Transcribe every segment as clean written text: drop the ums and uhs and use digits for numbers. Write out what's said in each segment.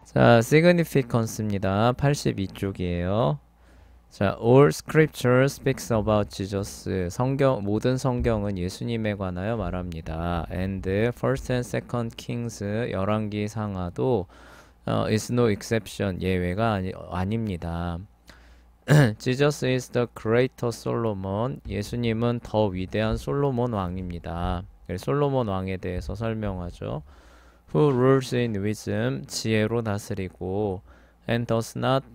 자, significance입니다. 82쪽이에요. 자, all scripture speaks about Jesus. 모든 성경은 예수님에 관하여 말합니다. And first and second Kings, 열왕기 상하도 is no exception, 예외가 아닙니다. Jesus is the greater Solomon. 예수님은 더 위대한 솔로몬 왕입니다. 솔로몬 왕에 대해서 설명하죠. Who rules in wisdom, 지혜로 다스리고, and does not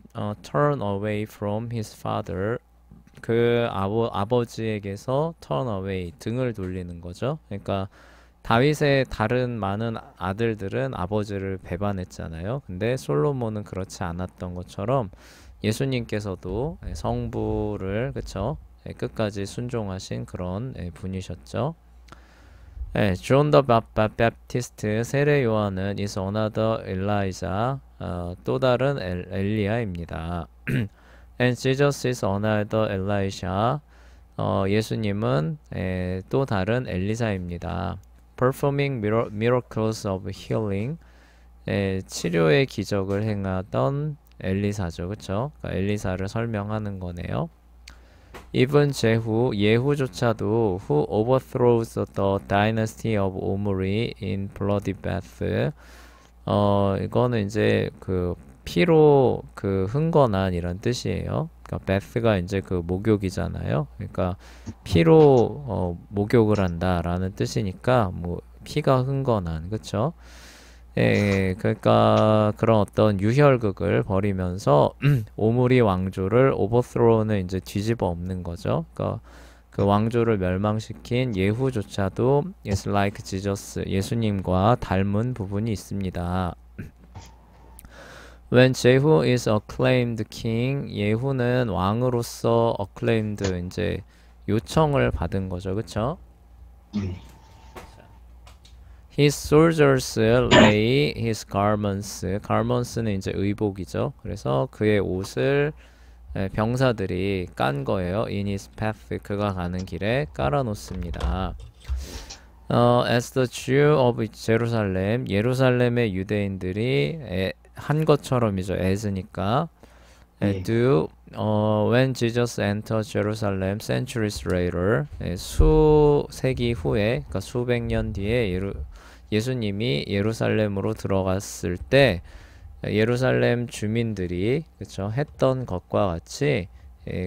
turn away from his father, 그 아버지에게서 turn away, 등을 돌리는 거죠. 그러니까 다윗의 다른 많은 아들들은 아버지를 배반했잖아요. 근데 솔로몬은 그렇지 않았던 것처럼 예수님께서도 성부를 그쵸? 끝까지 순종하신 그런 분이셨죠. 네, 존 더 바프티스트 세례 요한은 is another Elijah, 또 다른 엘리야입니다. And Jesus is another Elisha, 예수님은 또 다른 엘리사입니다. Performing miracles of healing, 치료의 기적을 행하던 엘리사죠, 그쵸? 그러니까 엘리사를 설명하는 거네요. Even 예후조차도 who overthrows the dynasty of Omri in bloody bath. 이거는 이제 그 피로 그 흥건한 이런 뜻이에요. 그러니까 bath가 이제 그 목욕이잖아요. 그러니까 피로 목욕을 한다라는 뜻이니까 뭐 피가 흥건한, 그쵸? 예, 그러니까 그런 어떤 유혈극을 벌이면서 오므리 왕조를 오버스로우는 이제 뒤집어 엎는 거죠. 그러니까 그 왕조를 멸망시킨 예후조차도 is like Jesus, 예수님과 닮은 부분이 있습니다. When Jehu is acclaimed king, 예후는 왕으로서 acclaimed, 이제 요청을 받은 거죠, 그쵸? His soldiers lay his garments. garments는 이제 의복이죠. 그래서 그의 옷을 병사들이 깐 거예요. In his path, 그가 가는 길에 깔아놓습니다. As the Jew of Jerusalem, 예루살렘의 유대인들이 한 것처럼이죠. as니까. do when Jesus entered Jerusalem centuries later, 수세기 후에, 그러니까 수백 년 뒤에 예수님이 예루살렘으로 들어갔을 때 예루살렘 주민들이 그쵸 했던 것과 같이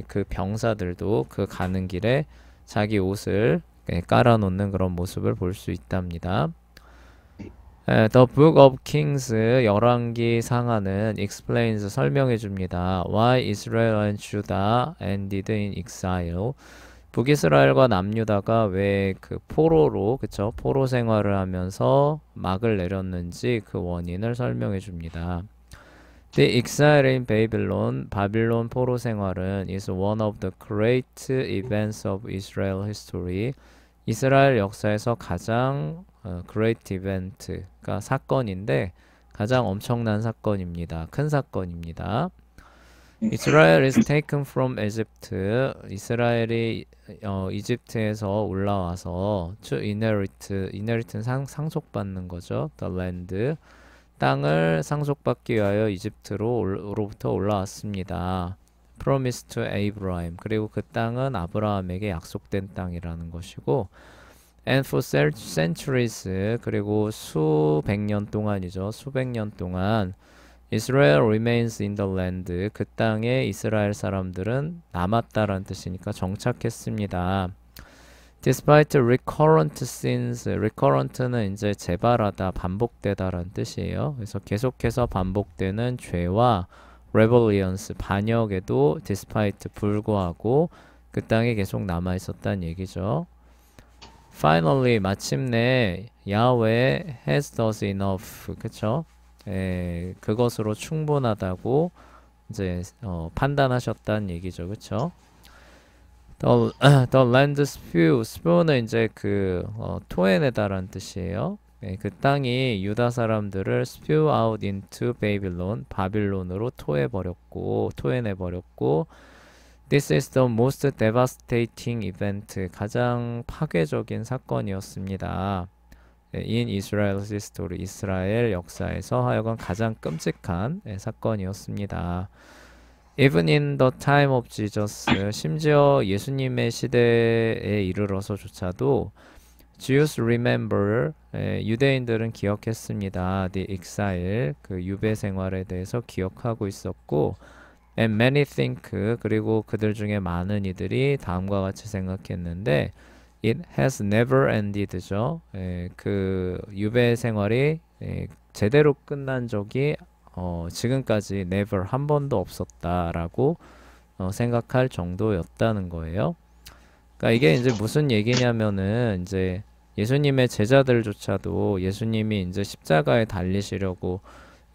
그 병사들도 그 가는 길에 자기 옷을 깔아놓는 그런 모습을 볼 수 있답니다. The Book of Kings, 열왕기 상하는 explains, 설명해 줍니다. Why Israel and Judah ended in exile. 북이스라엘과 남유다가 왜 그 포로로, 그쵸? 포로 생활을 하면서 막을 내렸는지 그 원인을 설명해 줍니다. The exile in Babylon, 바빌론 포로 생활은 is one of the great events of Israel history. 이스라엘 역사에서 가장 great event가 사건인데 가장 엄청난 사건입니다. 큰 사건입니다. Israel is taken from Egypt. 이스라엘이 이집트에서 올라와서 to inherit는 상속받는 거죠. The land, 땅을 상속받기 위하여 이집트로부터 올라왔습니다. Promised to Abraham. 그리고 그 땅은 아브라함에게 약속된 땅이라는 것이고, and for centuries, 그리고 수백 년 동안이죠. 수백 년 동안 Israel remains in the land. 그 땅에 이스라엘 사람들은 남았다라는 뜻이니까 정착했습니다. Despite recurrent sins, recurrent는 이제 재발하다, 반복되다라는 뜻이에요. 그래서 계속해서 반복되는 죄와 rebellions, 반역에도 despite, 불구하고 그 땅에 계속 남아 있었다는 얘기죠. Finally, 마침내 Yahweh has thus enough, 그쵸? 그것으로 충분하다고 이제 판단하셨다는 얘기죠, 그쵸? The land spew는 이제 그 토해내다라는 뜻이에요. 그 땅이 유다 사람들을 spew out into Babylon, 바빌론으로 토해내버렸고, This is the most devastating event, 가장 파괴적인 사건이었습니다. in Israel's history, 이스라엘 역사에서 하여간 가장 끔찍한 사건이었습니다. Even in the time of Jesus, 심지어 예수님의 시대에 이르러서조차도 Jews remember, 유대인들은 기억했습니다. The exile, 그 유배 생활에 대해서 기억하고 있었고, and many think, 그리고 그들 중에 많은 이들이 다음과 같이 생각했는데, it has never ended죠. 그 유배 생활이 제대로 끝난 적이 지금까지 never 한 번도 없었다라고 생각할 정도였다는 거예요. 그러니까 이게 이제 무슨 얘기냐면은 이제 예수님의 제자들조차도 예수님이 이제 십자가에 달리시려고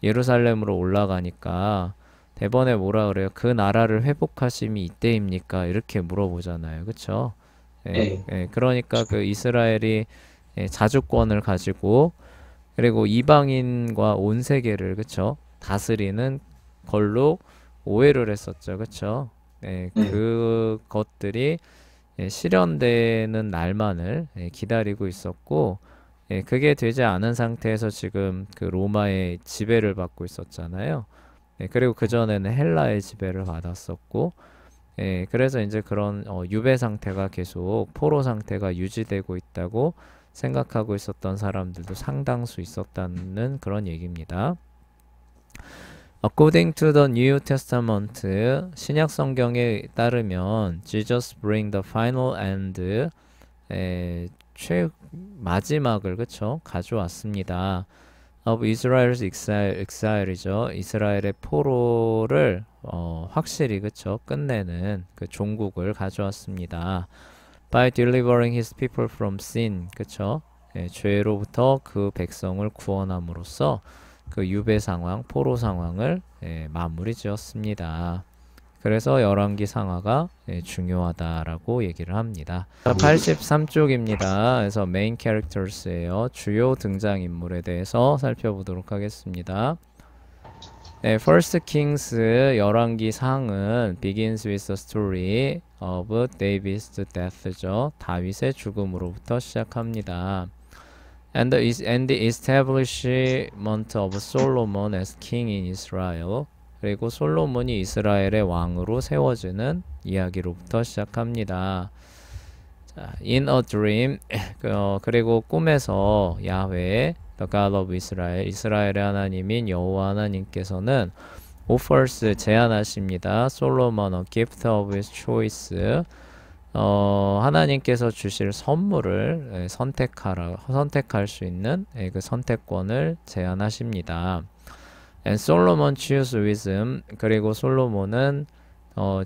예루살렘으로 올라가니까 대번에 뭐라 그래요? 그 나라를 회복하심이 이때입니까? 이렇게 물어보잖아요. 그쵸? 네. 그러니까 그 이스라엘이 자주권을 가지고 그리고 이방인과 온 세계를 그쵸? 다스리는 걸로 오해를 했었죠. 그쵸? 네. 그것들이 실현되는 날만을 기다리고 있었고 그게 되지 않은 상태에서 지금 그 로마의 지배를 받고 있었잖아요. 그리고 그전에는 헬라의 지배를 받았었고 그래서 이제 그런 유배 상태가 계속 포로 상태가 유지되고 있다고 생각하고 있었던 사람들도 상당수 있었다는 그런 얘기입니다. According to the New Testament, 신약 성경에 따르면 Jesus bring the final end, 마지막을 그쵸 가져왔습니다. Of Israel's exile이죠. 이스라엘의 포로를 확실히 그쵸 끝내는 그 종국을 가져왔습니다. By delivering his people from sin, 그쵸? 죄로부터 그 백성을 구원함으로써 그 유배 상황, 포로 상황을 마무리 지었습니다. 그래서 열왕기 상하가 중요하다라고 얘기를 합니다. 83쪽입니다. 그래서 메인 캐릭터스예요. 주요 등장인물에 대해서 살펴보도록 하겠습니다. First Kings 열왕기 상은 begins with the story of David's death죠. 다윗의 죽음으로부터 시작합니다. And the establishment of Solomon as king in Israel. 그리고 솔로몬이 이스라엘의 왕으로 세워지는 이야기로부터 시작합니다. 자, in a dream, 그리고 꿈에서 야훼, the God of Israel, 이스라엘의 하나님인 여호와 하나님께서는 offers 제안하십니다. 솔로몬 a gift of his choice. 하나님께서 주실 선물을 선택할 수 있는 그 선택권을 제안하십니다. And Solomon chose wisdom. 그리고 솔로몬은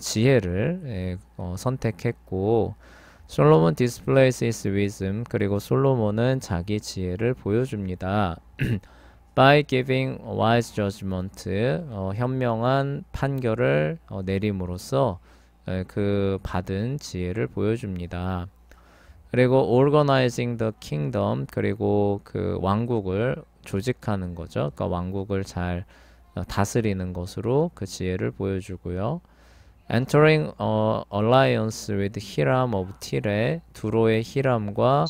지혜를 선택했고 솔로몬 displays his wisdom. 그리고 솔로몬은 자기 지혜를 보여줍니다. By giving wise judgment. 현명한 판결을 내림으로써 그 받은 지혜를 보여줍니다. 그리고 organizing the kingdom. 그리고 그 왕국을 조직하는 거죠. 그러니까 왕국을 잘 다스리는 것으로 그 지혜를 보여주고요. Entering alliance with Hiram of Tyre, 두로의 히람과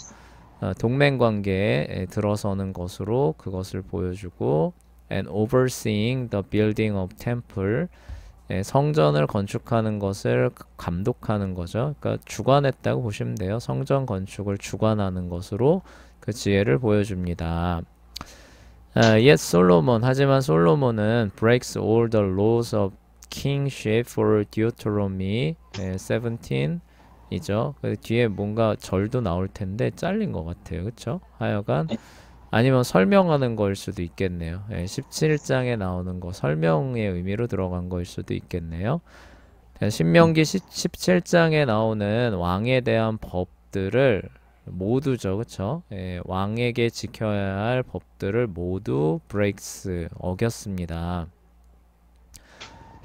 동맹 관계에 들어서는 것으로 그것을 보여주고, and overseeing the building of temple, 성전을 건축하는 것을 감독하는 거죠. 그러니까 주관했다고 보시면 돼요. 성전 건축을 주관하는 것으로 그 지혜를 보여줍니다. Yet Solomon, 하지만 솔로몬은 breaks all the laws of kingship for Deuteronomy 17이죠. 그 뒤에 뭔가 절도 나올 텐데 잘린 것 같아요. 그쵸? 하여간 아니면 설명하는 거일 수도 있겠네요. 17장에 나오는 거 설명의 의미로 들어간 거일 수도 있겠네요. 신명기 17장에 나오는 왕에 대한 법들을 모두죠. 그쵸? 왕에게 지켜야 할 법들을 모두 breaks, 어겼습니다.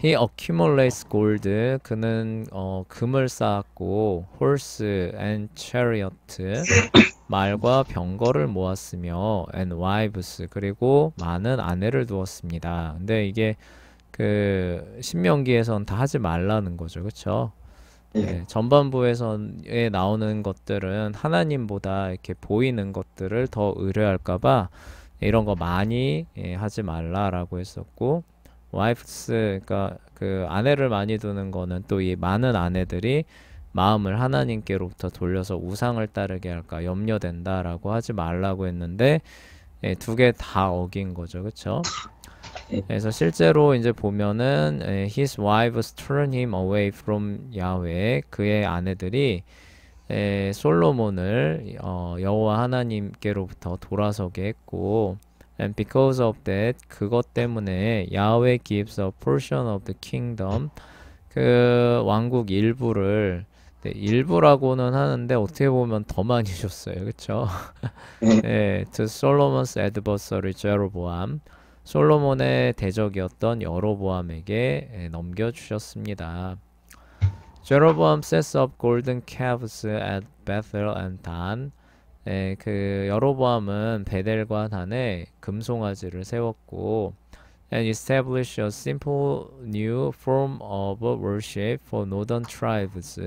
He accumulates gold. 그는 금을 쌓았고 horse and chariot. 말과 병거를 모았으며 and wives. 그리고 많은 아내를 두었습니다. 근데 이게 그 신명기에선 다 하지 말라는 거죠. 그쵸? 네. 전반부에서에 나오는 것들은 하나님보다 이렇게 보이는 것들을 더 의뢰할까봐 이런 거 많이 하지 말라라고 했었고, 와이프스, 그러니까 그 아내를 많이 두는 거는 또 이 많은 아내들이 마음을 하나님께로부터 돌려서 우상을 따르게 할까 염려된다라고 하지 말라고 했는데, 두 개 다 어긴 거죠, 그쵸? 네. 그래서 실제로 이제 보면은 his wives turn him away from Yahweh, 그의 아내들이 솔로몬을 여호와 하나님께로부터 돌아서게 했고, and because of that, 그것 때문에 Yahweh gives a portion of the kingdom, 그 왕국 일부를, 네, 일부라고는 하는데 어떻게 보면 더 많이 줬어요, 그쵸? 네. to Solomon's adversary Jeroboam, 솔로몬의 대적이었던 여로보암에게 넘겨주셨습니다. Jeroboam sets up golden calves at Bethel and Dan. 그 여로보암은 베델과 단에 금송아지를 세웠고, and established a simple new form of worship for northern tribes.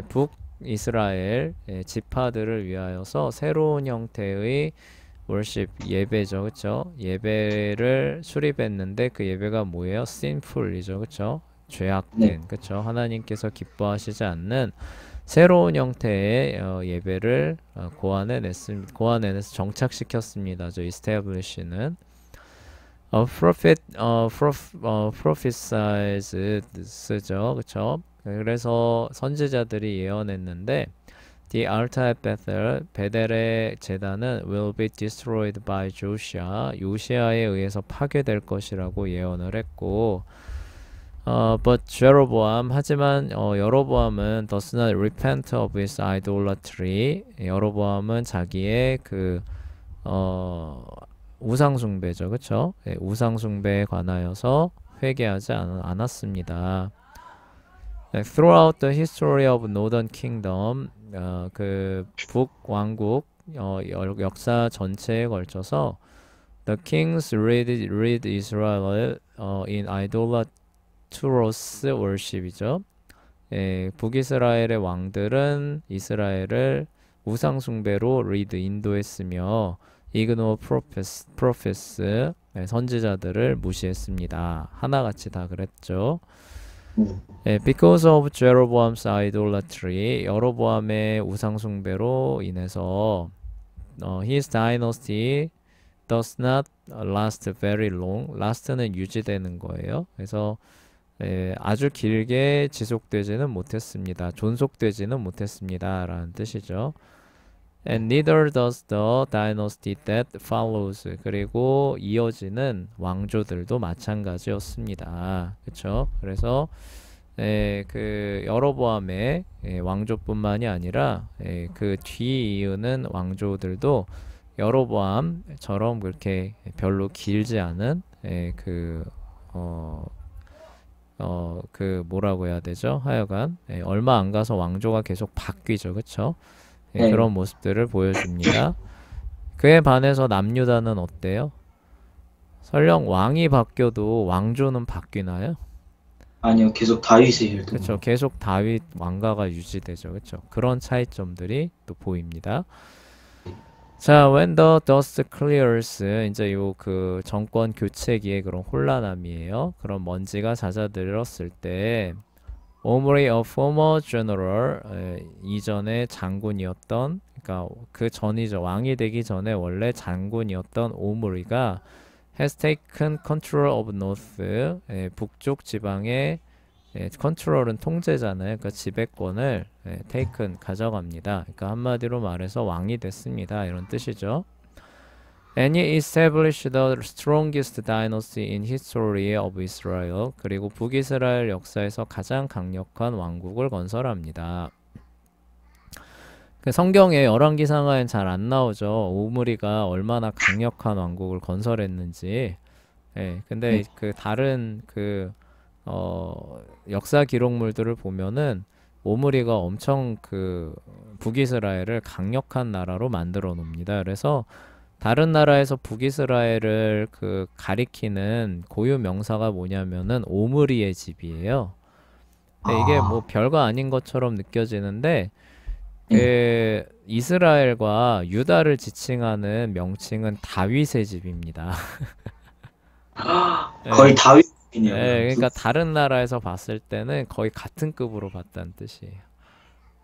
북이스라엘 지파들을 위하여서 새로운 형태의 월십 예배죠, 그쵸? 예배를 수립했는데 그 예배가 뭐예요? sinful이죠, 그쵸? 네. 죄악된, 그쵸? 하나님께서 기뻐하시지 않는 새로운 형태의 예배를 고안해내서 정착시켰습니다. 저 establish는 prophesies죠, 그쵸? 그래서 선지자들이 예언했는데 The altar at Bethel, 베델의 제단은 will be destroyed by Joshua, 요시아에 의해서 파괴될 것이라고 예언을 했고, but Jeroboam, 하지만 여로보암은 does not repent of his idolatry. 여로보암은 자기의 그 우상 숭배죠, 그렇죠? 우상 숭배에 관하여서 회개하지 않았습니다. Throughout the history of Northern Kingdom, 그 북왕국 역사 전체에 걸쳐서 the kings lead Israel in idolatrous worship이죠. 북이스라엘의 왕들은 이스라엘을 우상 숭배로 인도했으며 ignore prophets, 선지자들을 무시했습니다. 하나같이 다 그랬죠. Because of Jeroboam's idolatry, 여로보암의 우상 숭배로 인해서 his dynasty does not last very long. last는 유지되는 거예요. 그래서 아주 길게 지속되지는 못했습니다. 존속되지는 못했습니다. 라는 뜻이죠. And neither does the dynasty that follows. 그리고 이어지는 왕조들도 마찬가지였습니다. 그렇죠? 그래서 그 여로보암의 왕조뿐만이 아니라 그 뒤이으는 왕조들도 여로보암처럼 그렇게 별로 길지 않은 그 뭐라고 해야 되죠? 하여간 얼마 안 가서 왕조가 계속 바뀌죠, 그렇죠? 네. 그런 모습들을 보여줍니다. 그에 반해서 남유다는 어때요? 설령 왕이 바뀌어도 왕조는 바뀌나요? 아니요, 계속 다윗의 그렇죠. 일도. 계속 다윗 왕가가 유지되죠. 그렇죠. 그런 차이점들이 또 보입니다. 자, when the dust clears, 이제 요 그 정권 교체기의 그런 혼란함이에요. 그런 먼지가 잦아들었을 때 오므리 a former general, 이전에 장군이었던, 그러니까 그 전이죠. 왕이 되기 전에 원래 장군이었던 오므리가 has taken control of north, 북쪽 지방의 컨트롤은 통제잖아요. 그러니까 지배권을 taken 가져갑니다. 그러니까 한마디로 말해서 왕이 됐습니다. 이런 뜻이죠. And he established the strongest dynasty in history of Israel. 그리고 북이스라엘 역사에서 가장 강력한 왕국을 건설합니다. 그 성경에 열왕기상하엔 잘 안 나오죠. 오므리가 얼마나 강력한 왕국을 건설했는지. 근데 네. 그 다른 역사 기록물들을 보면은 오므리가 엄청 그 북이스라엘을 강력한 나라로 만들어 놓습니다. 그래서 다른 나라에서 북이스라엘을 가리키는 고유 명사가 뭐냐면은 오므리의 집이에요. 이게 뭐 아, 별거 아닌 것처럼 느껴지는데 예. 그 이스라엘과 유다를 지칭하는 명칭은 다윗의 집입니다. 거의 예, 다윗이네요, 그럼. 그러니까 다른 나라에서 봤을 때는 거의 같은 급으로 봤다는 뜻이에요.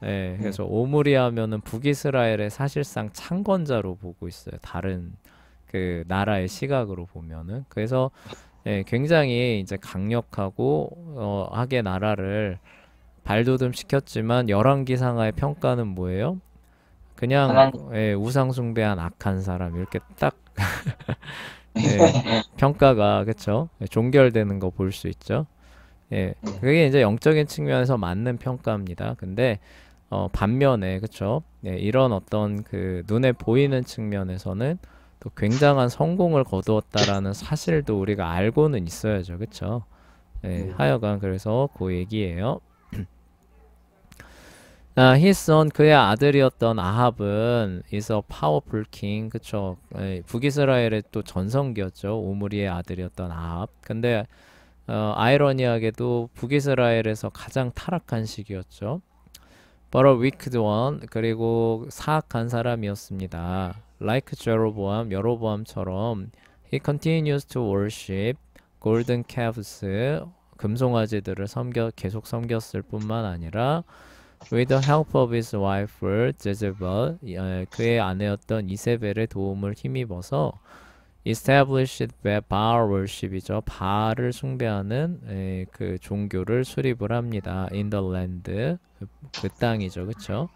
네. 그래서 오므리 하면은 북이스라엘의 사실상 창건자로 보고 있어요. 다른 그 나라의 시각으로 보면은. 그래서 굉장히 이제 강력하고 하게 나라를 발돋움 시켰지만 열왕기상하의 평가는 뭐예요? 그냥 하나님. 우상 숭배한 악한 사람 이렇게 딱 예, 평가가 그쵸? 종결되는 거 볼 수 있죠. 네. 그게 이제 영적인 측면에서 맞는 평가입니다. 근데 반면에 그쵸? 이런 어떤 그 눈에 보이는 측면에서는 또 굉장한 성공을 거두었다라는 사실도 우리가 알고는 있어야죠. 그쵸? 네. 하여간 그래서 그 얘기예요. his son 그의 아들이었던 아합은 is a powerful king 그쵸 북이스라엘의 또 전성기였죠 오므리의 아들이었던 아합 근데 아이러니하게도 북이스라엘에서 가장 타락한 시기였죠 but a wicked one 그리고 사악한 사람이었습니다 like 제로보암 여로보암처럼 he continues to worship golden calves 금송아지들을 계속 섬겼을 뿐만 아니라 With the help of his wife Jezebel, 그의 아내였던 이세벨의 도움을 힘입어서 established Baal worship이죠. 바알을 숭배하는 그 종교를 수립을 합니다. In the land, 그 땅이죠, 그렇죠?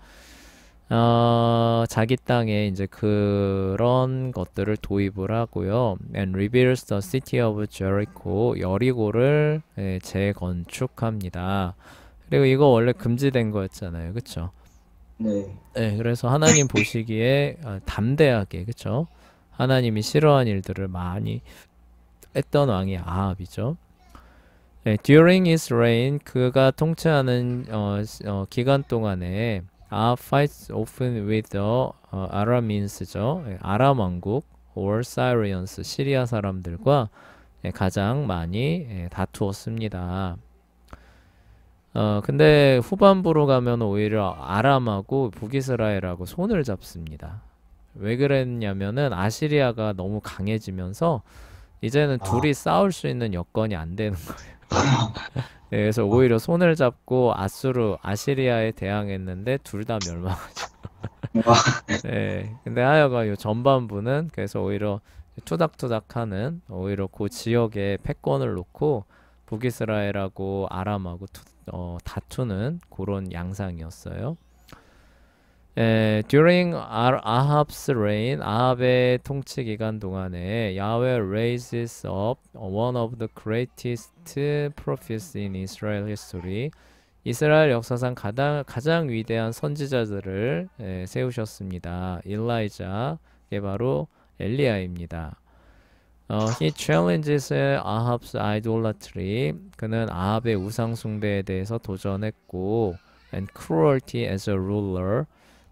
자기 땅에 이제 그런 것들을 도입을 하고요. And rebuilds the city of Jericho, 여리고를 재건축합니다. 그리고 이거 원래 금지된 거였잖아요. 그쵸? 네. 그래서 하나님 보시기에 담대하게, 그쵸? 하나님이 싫어한 일들을 많이 했던 왕이 아합이죠. during his reign, 그가 통치하는 기간 동안에 아합 fights often with the Arameans죠. 아람 왕국 or Syrians, 시리아 사람들과 가장 많이 다투었습니다. 근데 후반부로 가면 오히려 아람하고 북이스라엘하고 손을 잡습니다. 왜 그랬냐면은 아시리아가 너무 강해지면서 이제는 아, 둘이 싸울 수 있는 여건이 안 되는 거예요. 그래서 오히려 손을 잡고 아시리아에 대항했는데 둘 다 멸망하죠. 아, 근데 하여간 요 전반부는 그래서 오히려 투닥투닥하는 오히려 그 지역에 패권을 놓고 북이스라엘하고 아람하고 다투는 그런 양상이었어요. during Ahab's reign, 아합의 통치 기간 동안에 Yahweh raises up one of the greatest prophets in Israel history. 이스라엘 역사상 가장 위대한 선지자들을 세우셨습니다. 일라이자, 이게 바로 엘리야입니다. he challenges Ahab's idolatry. 그는 아합의 우상 숭배에 대해서 도전했고, and cruelty as a ruler.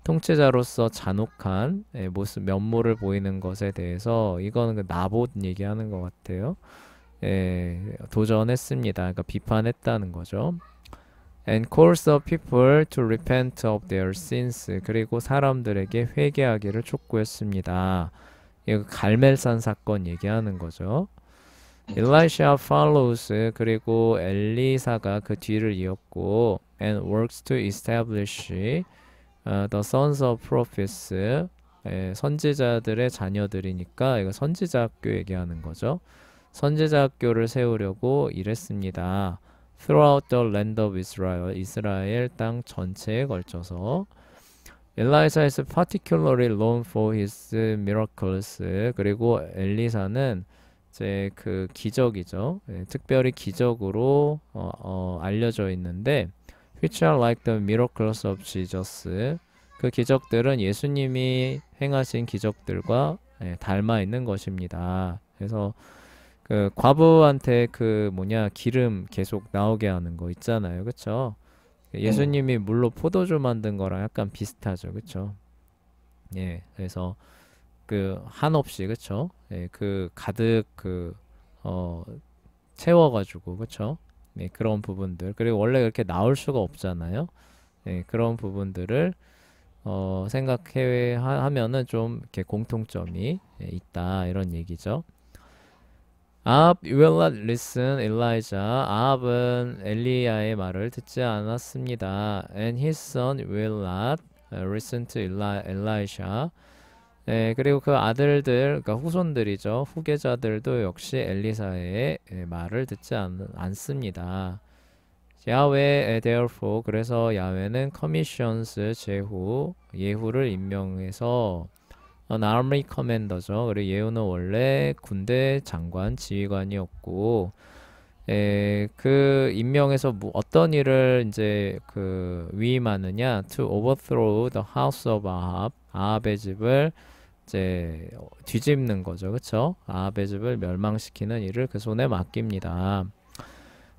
통치자로서 잔혹한 모습, 면모를 보이는 것에 대해서 이거는 그 나봇 얘기하는 것 같아요. 도전했습니다. 그러니까 비판했다는 거죠. And calls the people to repent of their sins. 그리고 사람들에게 회개하기를 촉구했습니다. 이거 갈멜산 사건 얘기하는 거죠. Elisha follows 그리고 엘리사가 그 뒤를 이었고 and works to establish the sons of prophets 선지자들의 자녀들이니까 이거 선지자 학교 얘기하는 거죠. 선지자 학교를 세우려고 일했습니다. Throughout the land of Israel 이스라엘 땅 전체에 걸쳐서 Elisha is particularly known for his miracles. 그리고 엘리사는 이제 그 기적이죠. 특별히 기적으로 알려져 있는데 which are like the miracles of Jesus. 그 기적들은 예수님이 행하신 기적들과 닮아 있는 것입니다. 그래서 그 과부한테 그 뭐냐 기름 계속 나오게 하는 거 있잖아요. 그쵸? 네. 예수님이 물로 포도주 만든 거랑 약간 비슷하죠. 그쵸? 그래서 그 한없이 그쵸? 그 가득 그 채워가지고 그쵸? 네, 그런 부분들. 그리고 원래 그렇게 나올 수가 없잖아요. 네, 그런 부분들을 생각해 하면은 좀 이렇게 공통점이 있다 이런 얘기죠. 아합 will not listen Elijah. 아합은 엘리야의 말을 듣지 않았습니다. And his son will not listen to Elisha. 그리고 그 아들들, 그러니까 후손들이죠. 후계자들도 역시 엘리사의 말을 듣지 않습니다. 야훼 therefore 그래서 야훼는 commissions 예후를 임명해서 an army commander죠. 그리고 예후는 원래 군대 장관 지휘관이었고 그 임명해서 어떤 일을 이제 그 위임하느냐 to overthrow the house of Ahab 아합의 집을 이제 뒤집는 거죠. 그쵸? 아합의 집을 멸망시키는 일을 그 손에 맡깁니다.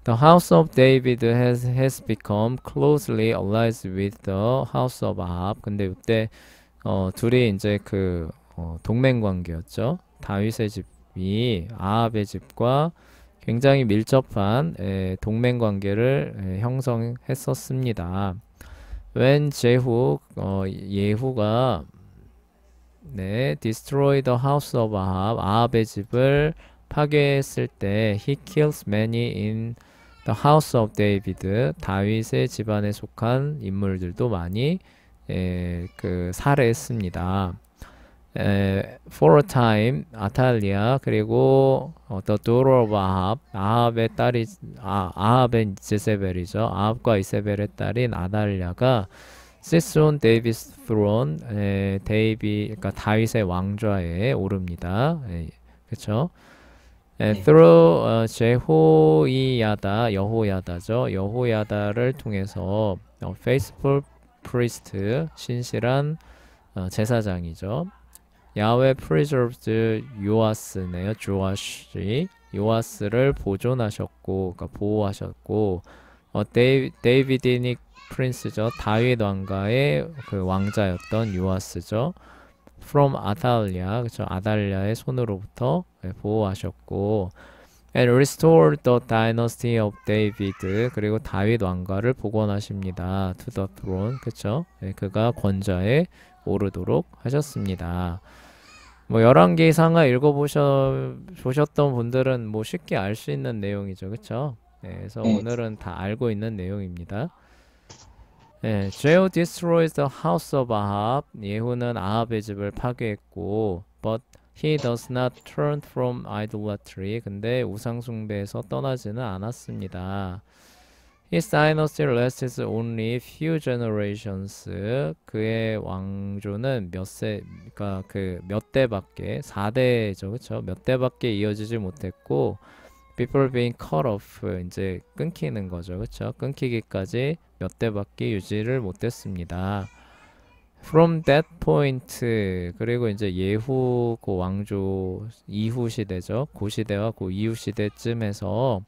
The house of David has become closely allied with the house of Ahab. 근데 이때 둘이 이제 그 동맹 관계였죠. 다윗의 집이 아합의 집과 굉장히 밀접한 동맹 관계를 형성했었습니다. When 예후가 destroy the house of Ahab, 아합의 집을 파괴했을 때 he kills many in the house of David, 다윗의 집안에 속한 인물들도 많이 그 살해했습니다. For a time, 아탈리아 그리고 the daughter of Ahab, 아합의 딸이 아합의 제세벨이죠. 아합과 이세벨의 딸인 아달랴가 sits on David's throne, 그러니까 다윗의 왕좌에 오릅니다. 그렇죠? through 여호야다죠. 여호야다를 통해서 faithful priest, 신실한 제사장이죠. 야훼 preserved 요아스네요. 요아스를 보존하셨고, 그러니까 보호하셨고, 데이비디닉 프린스죠. 다윗 왕가의 그 왕자였던 요아스죠. From 아달랴, 그쵸? 아달랴의 손으로부터 보호하셨고, and restored the dynasty of David. 그리고 다윗 왕가를 복원하십니다. To the throne, 그쵸? 그가 권좌에 오르도록 하셨습니다. 뭐 열왕기상하 읽어보셨던 분들은 뭐 쉽게 알 수 있는 내용이죠, 그쵸? 그래서 오늘은 다 알고 있는 내용입니다. Jehu destroys the house of Ahab. 예후는 아합의 집을 파괴했고, but he does not turn from idolatry. 근데 우상숭배에서 떠나지는 않았습니다. His dynasty lasts only few generations. 그의 왕조는 그러니까 그 몇 대밖에, 4대죠, 그렇죠? 몇 대밖에 이어지지 못했고, people being cut off, 이제 끊기는 거죠, 그렇죠? 끊기기까지 몇 대밖에 유지를 못했습니다. From that point, 그리고 이제 예후 그 왕조 이후 시대죠. 그 시대와 그 이후 시대쯤에서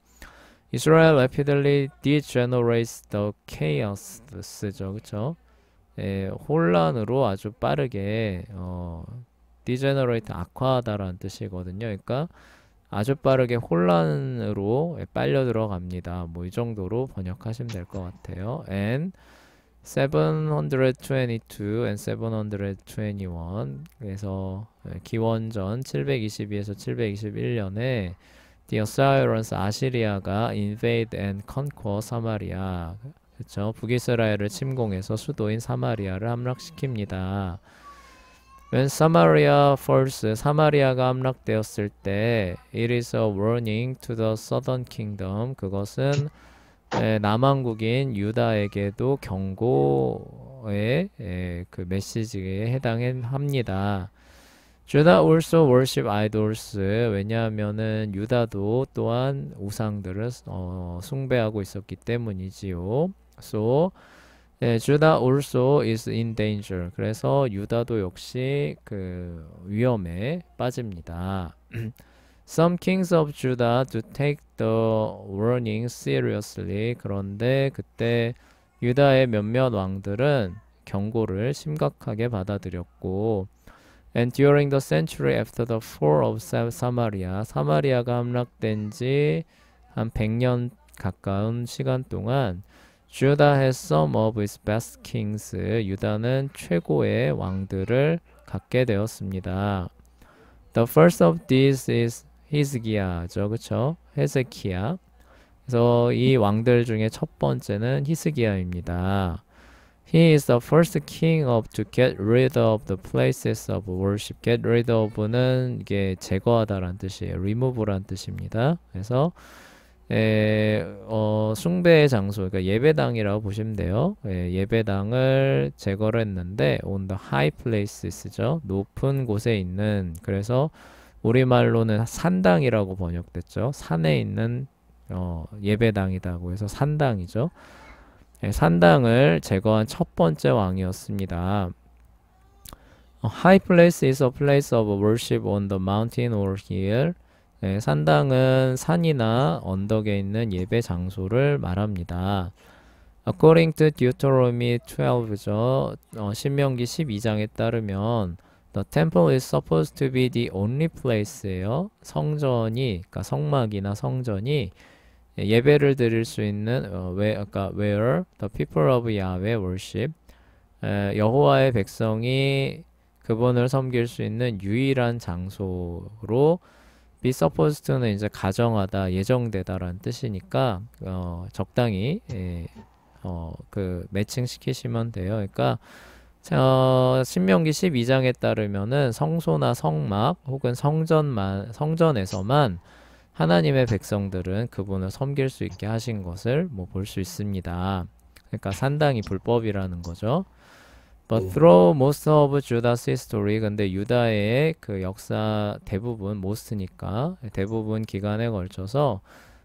Israel rapidly degenerates the chaos죠, 그렇죠? 혼란으로 아주 빠르게 degenerate 악화하다라는 뜻이거든요. 그러니까 아주 빠르게 혼란으로 빨려 들어갑니다. 뭐 이 정도로 번역하시면 될 것 같아요. And 722 and 721. 그래서 기원전 722에서 721년에 The Assyrians, 아시리아가 invade and conquer 사마리아. 그렇죠? 북이스라엘을 침공해서 수도인 사마리아를 함락시킵니다. When Samaria falls, 사마리아가 함락되었을 때 it is a warning to the southern kingdom. 그것은 남왕국인 유다에게도 경고의 그 메시지에 해당합니다. Judah also worship idols. 왜냐하면은 유다도 또한 우상들을 숭배하고 있었기 때문이지요. So Judah also is in danger. 그래서 유다도 역시 그 위험에 빠집니다. Some kings of Judah to take the warning seriously. 그런데 그때 유다의 몇몇 왕들은 경고를 심각하게 받아들였고, and during the century after the fall of Samaria, 사마리아가 함락된 지 한 100년 가까운 시간 동안 Judah has some of its best kings. 유다는 최고의 왕들을 갖게 되었습니다. The first of these is 히스기야죠, 그쵸? 헤세키야. 그래서 이 왕들 중에 첫 번째는 히스기야입니다. He is the first king of to get rid of the places of worship. Get rid of는 이게 제거하다란 뜻이에요. remove란 뜻입니다. 그래서 숭배의 장소, 그러니까 예배당이라고 보시면 돼요. 예배당을 제거를 했는데 on the high places죠. 높은 곳에 있는, 그래서 우리말로는 산당이라고 번역됐죠. 산에 있는 예배당이다고 해서 산당이죠. 산당을 제거한 첫 번째 왕이었습니다. High place is a place of worship on the mountain or hill. 산당은 산이나 언덕에 있는 예배 장소를 말합니다. According to Deuteronomy 12죠. 신명기 12장에 따르면 The temple is supposed to be the only place예요. 성전이, 그러니까 성막이나 성전이 예배를 드릴 수 있는 where the people of Yahweh worship. 여호와의 백성이 그분을 섬길 수 있는 유일한 장소로 be supposed to는 이제 가정하다, 예정되다라는 뜻이니까 적당히 그 매칭 시키시면 돼요. 그러니까 신명기 12장에 따르면은 성소나 성막 혹은 성전에서만 하나님의 백성들은 그분을 섬길 수 있게 하신 것을 볼 수 있습니다. 그러니까 산당이 불법이라는 거죠. But through most of Judah's history, 근데 유다의 그 역사 대부분, most니까 대부분 기간에 걸쳐서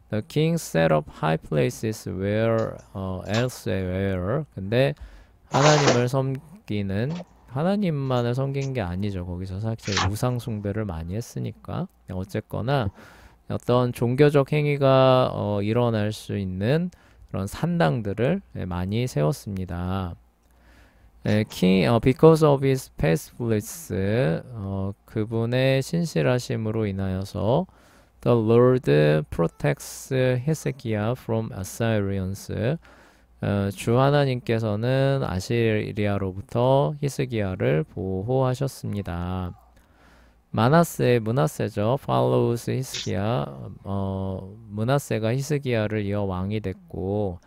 the king set up high places where elsewhere. 근데 하나님을 섬기는, 하나님만을 섬긴 게 아니죠. 거기서 사실 우상 숭배를 많이 했으니까. 어쨌거나 어떤 종교적 행위가 일어날 수 있는 그런 산당들을 많이 세웠습니다. because of his faithfulness, 그분의 신실하심으로 인하여서 the Lord protects Hezekiah from Assyrians. 주 하나님께서는 아시리아로부터 히스기야를 보호하셨습니다. 므낫세죠. follows 히스기야. 므낫세가 히스기야를 이어 왕이 됐고,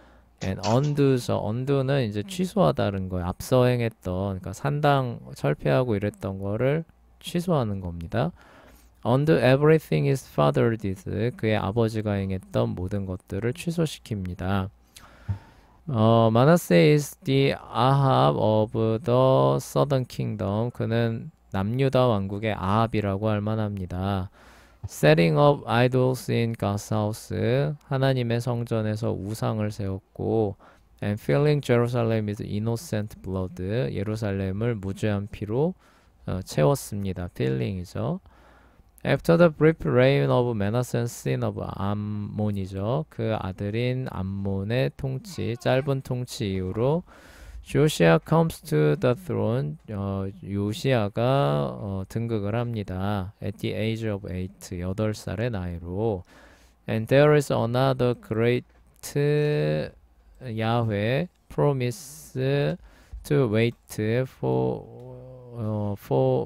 and undo는 이제 취소하다는 거예요. 앞서 행했던, 그러니까 산당 철폐하고 이랬던 거를 취소하는 겁니다. undo everything his father did. 그의 아버지가 행했던 모든 것들을 취소시킵니다. Manasseh is the Ahab of the Southern Kingdom. 그는 남유다 왕국의 아합이라고 할 만합니다. Setting up idols in God's house. 하나님의 성전에서 우상을 세웠고, and filling Jerusalem with innocent blood. 예루살렘을 무죄한 피로 채웠습니다. filling이죠. After the brief reign of Manasseh, son of Ammon이죠. 그 아들인 암몬의 통치, 짧은 통치 이후로 Josiah comes to the throne. 요시아가 등극을 합니다. At the age of 8, 8살의 나이로. And there is another great Yahweh promise to wait for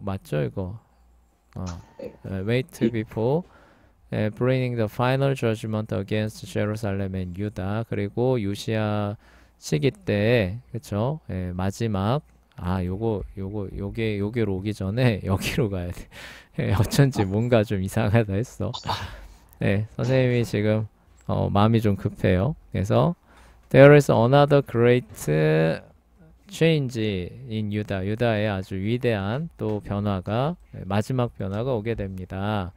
맞죠 이거? wait before bringing the final judgment against Jerusalem and Judah. 그리고 요시아 시기 때, 그쵸? 마지막, 여기로 오기 전에 여기로 가야 돼. 어쩐지 뭔가 좀 이상하다 했어. 선생님이 지금 마음이 좀 급해요. 그래서 there is another great change in Judah. 유다의 아주 위대한 또 변화가, 마지막 변화가 오게 됩니다.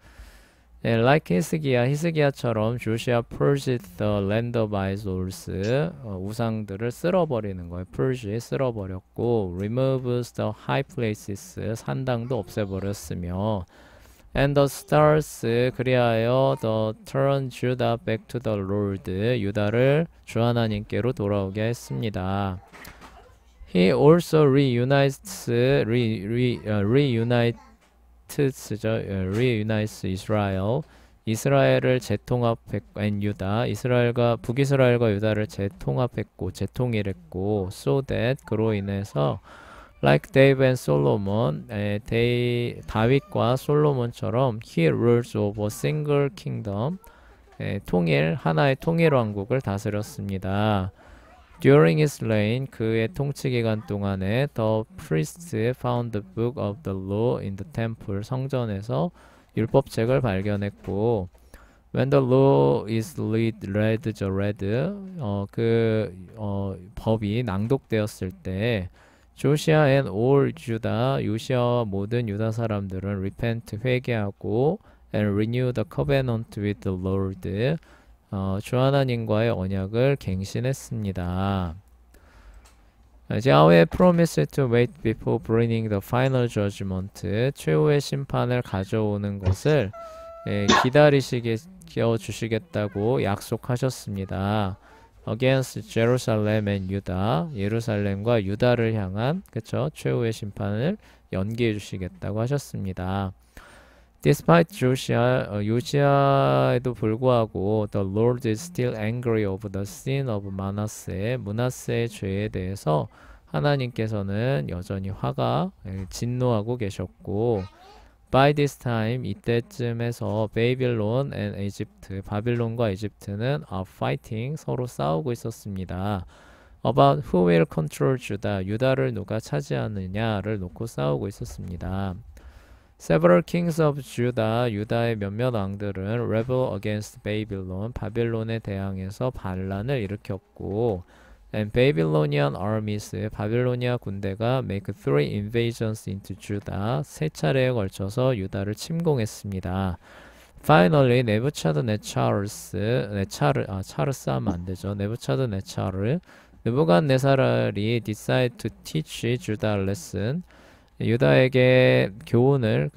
Like 히스기야처럼 Josiah purged the land of idols. 우상들을 쓸어버리는 거예요. purge, 쓸어버렸고, removes the high places. 산당도 없애버렸으며, and the stars. 그리하여 the turn Judah back to the Lord. 유다를 주 하나님께로 돌아오게 했습니다. He also reunites Israel. 이스라엘을 재통합했고, and 유다, 이스라엘과 북이스라엘과 유다를 재통합했고, 재통일했고, so that 그로 인해서 like David and Solomon, 다윗과 솔로몬처럼 he rules over single kingdom, 하나의 통일 왕국을 다스렸습니다. During his reign, 그의 통치 기간 동안에 the priests found the book of the law in the temple, 성전에서 율법책을 발견했고, when the law is read, 법이 낭독되었을 때, 조시아 and all Judah, 요시아와 모든 유다 사람들은 repent, 회개하고, and renew the covenant with the Lord, 주 하나님과의 언약을 갱신했습니다. Yahweh promised to wait before bringing the final judgment, 최후의 심판을 가져오는 것을 기다리시게 주시겠다고 약속하셨습니다. Against Jerusalem and Judah, 예루살렘과 유다를 향한 그쵸 최후의 심판을 연기해 주시겠다고 하셨습니다. Despite 요시아에도 불구하고 the Lord is still angry over the sin of Manasseh, 므낫세의 죄에 대해서 하나님께서는 여전히 진노하고 계셨고, by this time, 이때쯤에서 바빌론 and Egypt, 바빌론과 이집트는 are fighting, 서로 싸우고 있었습니다. about who will control Judah, 유다를 누가 차지하느냐를 놓고 싸우고 있었습니다. Several kings of Judah, 유다의 몇몇 왕들은 rebel against Babylon, 바빌론에 대항해서 반란을 일으켰고, and Babylonian armies, 바빌로니아 군대가 make 3 invasions into Judah, 세 차례에 걸쳐서 유다를 침공했습니다. Finally, 차르스 하면 안 되죠. 네부차드네차르, 느부갓네살이 decide to teach Judah lesson, 유다에게 교훈을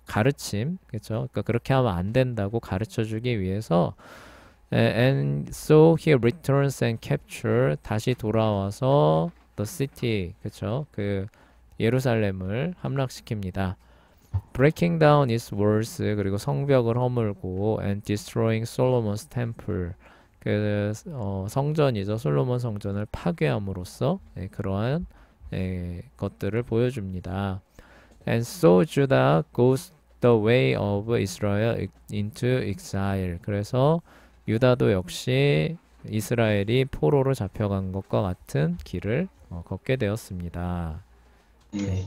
가르침 그러니까 그렇게 하면 안 된다고 가르쳐 주기 위해서 and so he returns and capture 다시 돌아와서 the city 그 예루살렘을 함락시킵니다. breaking down its walls 그리고 성벽을 허물고 and destroying Solomon's temple 성전이죠. 솔로몬 성전을 파괴함으로써 그러한 것들을 보여줍니다. And so Judah goes the way of Israel into exile. 그래서 유다도 역시 이스라엘이 포로로 잡혀간 것과 같은 길을 걷게 되었습니다. 네.